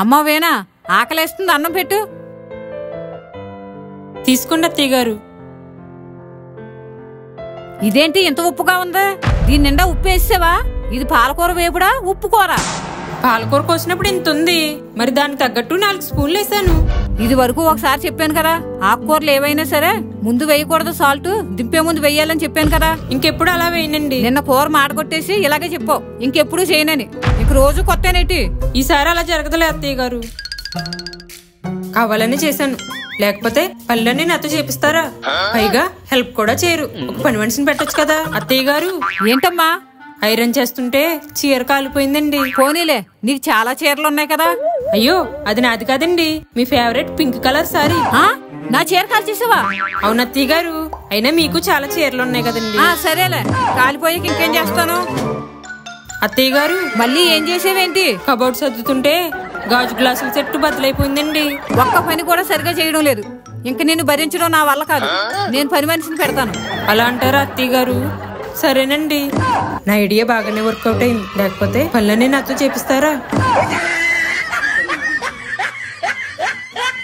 అమ్మా వేనా, ఆకలేస్తుంది, అన్నం పెట్టు. తీసుకోండి అత్తయ్య గారు. ఇదేంటి ఇంత ఉప్పుగా ఉందా? దీని నిండా ఉప్పు వేసావా? ఇది పాలకూర వేపుడా, ఉప్పు కూర? పాలకూర కోసినప్పుడు ఇంత ఉంది, మరి దానికి తగ్గట్టు 4 స్పూన్లు వేసాను. ఇది వరకు ఒకసారి చెప్పాను కదా, ఆకుకూరలు ఏవైనా సరే ముందు వేయకూడదు, సాల్ట్ దింపే ముందు వేయాలని చెప్పాను కదా. ఇంకెప్పుడు అలా వేయనండి. నిన్న కూర మాడగొట్టేసి ఇలాగే చెప్పావు, ఇంకెప్పుడు చేయనని. ఇంక రోజు కొత్తనేటి. ఈసారి అలా జరగదులే అత్తయ్య గారు. కావాలని చేశాను, లేకపోతే పళ్ళన్నీ నాతో చేపిస్తారా? పైగా హెల్ప్ కూడా చేయరు. ఒక పని మనిషిని పెట్టొచ్చు కదా. అత్తయ్య గారు. ఏంటమ్మా? ఐరన్ చేస్తుంటే చీర కాలిపోయిందండి. పోనీలే, నీకు చాలా చీరలు ఉన్నాయి కదా. అయ్యో, అది నాది కాదండి, మీ ఫేవరెట్ పింక్ కలర్ సారీ. నా చీర కాల్చేసావా? అవును అత్తయ్య గారు, అయినా మీకు చాలా చీరలు ఉన్నాయి కదండి. సరేలే, కాలిపోయాక ఇంకేం చేస్తాను. అత్తయ్య గారు, మళ్ళీ ఏం చేసేవేంటి? కబోర్డ్ సర్దుతుంటే గాజు గ్లాసుల సెట్టు బద్దలైపోయిందండి. ఒక్క పని కూడా సరిగా చేయడం లేదు. ఇంక నిన్ను భరించడం నా వల్ల కాదు, నేను పని మనిషిని పెడతాను. అలా అంటారా అత్తయ్య గారు? సరేనండి, నా ఐడియా బాగానే వర్కౌట్ అయింది. లేకపోతే పనులన్నీ నాతో చేపిస్తారా?